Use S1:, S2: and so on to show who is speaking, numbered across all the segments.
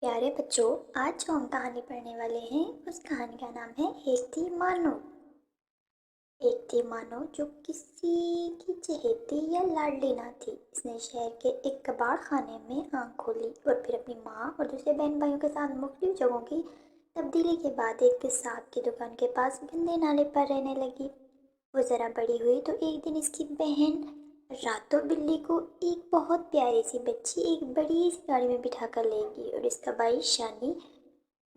S1: प्यारे बच्चों, आज जो हम कहानी पढ़ने वाले हैं उस कहानी का नाम है एक थी मानो। एक थी मानो जो किसी की चहेती या लाडली ना थी। इसने शहर के एक कबाड़ खाने में आंख खोली और फिर अपनी माँ और दूसरे बहन भाइयों के साथ मुख्तलिफ जगहों की तब्दीली के बाद एक सांप की दुकान के पास गंदे नाले पर रहने लगी। वो ज़रा बड़ी हुई तो एक दिन इसकी बहन रातों बिल्ली को एक बहुत प्यारी सी बच्ची एक बड़ी सी गाड़ी में बिठा कर ले गई और इसका भाई शानी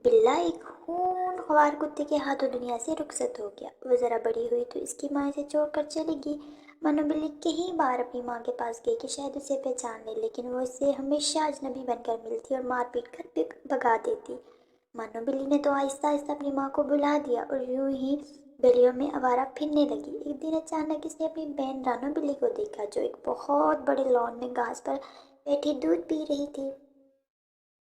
S1: बिल्ला एक खूंखार कुत्ते के हाथों दुनिया से रुखसत हो गया। वो ज़रा बड़ी हुई तो इसकी माँ इसे छोड़कर चली गई। मानो बिल्ली कई बार अपनी माँ के पास गई कि शायद उसे पहचान ले, लेकिन वो इसे हमेशा अजनबी बनकर मिलती और मार पीट कर भगा देती। मानो बिल्ली ने तो आहिस्ता आहिस्ता अपनी माँ को बुला दिया और यूं ही गलियों में आवारा फिरने लगी। एक दिन अचानक इसने अपनी बहन रानो बिल्ली को देखा जो एक बहुत बड़े लॉन में घास पर बैठी दूध पी रही थी।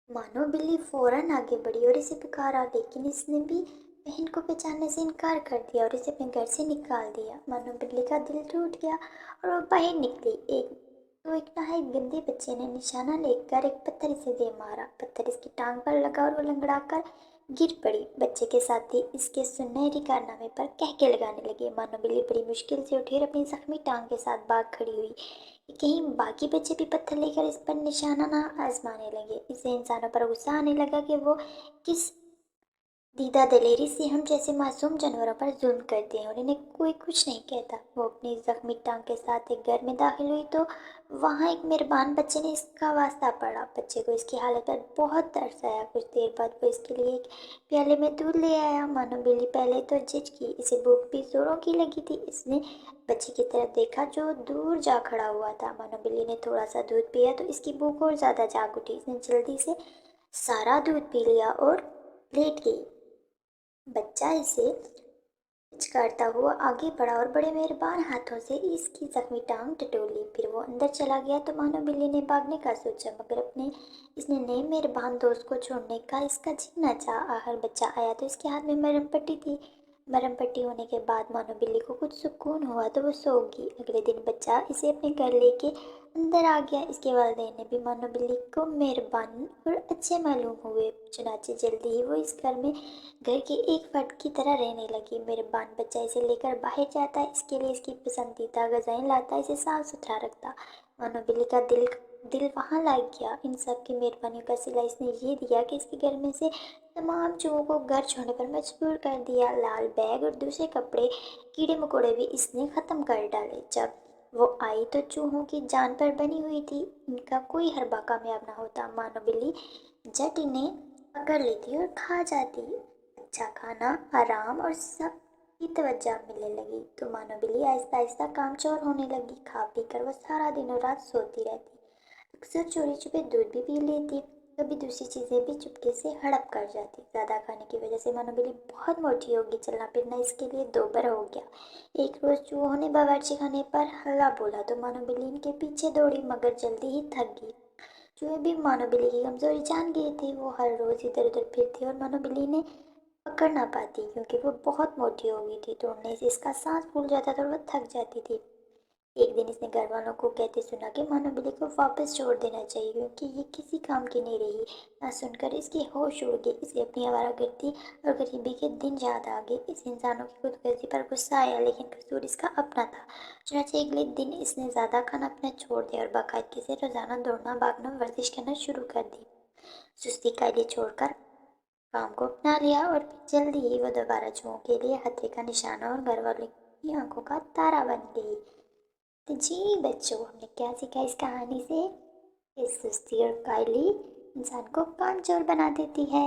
S1: मानो बिल्ली फौरन आगे बढ़ी और इसे पुकारा, लेकिन इसने भी बहन को पहचानने से इनकार कर दिया और इसे अपने घर से निकाल दिया। मानो बिल्ली का दिल टूट गया और वो बाहर निकली। एक नहायत गंदे बच्चे ने निशाना लेकर एक पत्थर इसे दे मारा। पत्थर इसकी टांग पर लगा और वो लंगड़ा कर गिर पड़ी। बच्चे के साथी इसके सुनहरी कारनामे पर कहके लगाने लगे। मानो बिल्ली बड़ी मुश्किल से उठी और अपनी जख्मी टांग के साथ भाग खड़ी हुई। कहीं बाकी बच्चे भी पत्थर लेकर इस पर निशाना ना आजमाने लगे। इससे इंसानों पर गुस्सा आने लगा कि वो किस दीदा दलेरी से हम जैसे मासूम जानवरों पर जुल्म करते हैं और इन्हें कोई कुछ नहीं कहता। वो अपनी जख्मी टांग के साथ एक घर में दाखिल हुई तो वहाँ एक मेहरबान बच्चे ने इसका वास्ता पड़ा। बच्चे को इसकी हालत पर बहुत तरस आया। कुछ देर बाद वो इसके लिए एक प्याले में दूध ले आया। मानो बिल्ली पहले तो झिझकी, इसे भूख भी जोरों की लगी थी। इसने बच्चे की तरफ देखा जो दूर जा खड़ा हुआ था। मानो बिल्ली ने थोड़ा सा दूध पिया तो इसकी भूख और ज़्यादा जाग उठी। इसने जल्दी से सारा दूध पी लिया और लेट गई। बच्चा इसे पिचकारता हुआ आगे बढ़ा और बड़े मेहरबान हाथों से इसकी जख्मी टांग टटोली। फिर वो अंदर चला गया तो मानो बिल्ली ने भागने का सोचा, मगर अपने इसने नए मेहरबान दोस्त को छोड़ने का इसका जी न चाहा। आखिर बच्चा आया तो इसके हाथ में मरहम पट्टी थी। मरहम पट्टी होने के बाद मानो बिल्ली को कुछ सुकून हुआ तो वो सो गई। अगले दिन बच्चा इसे अपने घर लेके अंदर आ गया। इसके वालिदैन ने भी मानो बिल्ली को मेहरबान और अच्छे मालूम हुए। चुनाचे जल्दी ही वो इस घर के एक फर्द की तरह रहने लगी। मेहरबान बच्चा इसे लेकर बाहर जाता है, इसके लिए इसकी पसंदीदा ग़िज़ाएं लाता है, इसे साफ सुथरा रखता। मानो बिल्ली का दिल वहाँ लग गया। इन सब की मेहरबानियों का सिला इसने ये दिया कि इसके घर में से तमाम चूहों को घर छोड़ने पर मजबूर कर दिया। लाल बैग और दूसरे कपड़े, कीड़े मकोड़े भी इसने ख़त्म कर डाले। जब वो आई तो चूहों की जान पर बनी हुई थी, इनका कोई हरबा कामयाब ना होता। मानो बिल्ली झट इन्हें पकड़ लेती और खा जाती। अच्छा खाना, आराम और सब की तवज्जो मिलने लगी तो मानो बिल्ली आहिस्ता आहिस्ता कामचोर होने लगी। खा पी कर वो सारा दिन और रात सोती रहती। अक्सर चोरी छुपे दूध भी पी लेती, कभी दूसरी चीज़ें भी चुपके से हड़प कर जाती। ज़्यादा खाने की वजह से मानो बिल्ली बहुत मोटी होगी। चलना फिरना इसके लिए दोबर हो गया। एक रोज़ चूहों ने बावर्ची खाने पर हल्ला बोला तो मानो बिल्ली इनके पीछे दौड़ी, मगर जल्दी ही थक गई। चूहे भी मानो बिल्ली की कमजोरी जान गए थे। वो हर रोज़ इधर उधर फिरती और मानो बिल्ली ने पकड़ ना पाती, क्योंकि वो बहुत मोटी हो गई थी। तोड़ने से इसका सांस फूल जाता था और वो थक जाती थी। एक दिन इसने घर वालों को कहते सुना कि मानो बिल्ली को वापस छोड़ देना चाहिए, क्योंकि ये किसी काम की नहीं रही। ना सुनकर इसके होश उड़ गए। इसे अपनी आवारागर्दी और गरीबी के दिन याद आ गए। इस इंसानों की खुदगर्जी पर गुस्सा आया, लेकिन कसूर इसका अपना था। चुनांचे अगले दिन इसने ज़्यादा खाना पीना छोड़ दिया और बाकायदगी से रोज़ाना दौड़ना भागना वर्जिश करना शुरू कर दी। सुस्ती कायली छोड़कर काम को अपना लिया और फिर जल्दी ही वो दोबारा चूहों के लिए खतरे का निशाना और घर वालों की आंखों का तारा बन गई। तो जी बच्चों, हमने क्या सीखा इस कहानी से? इस सुस्ती और कायली इंसान को कामचोर बना देती है।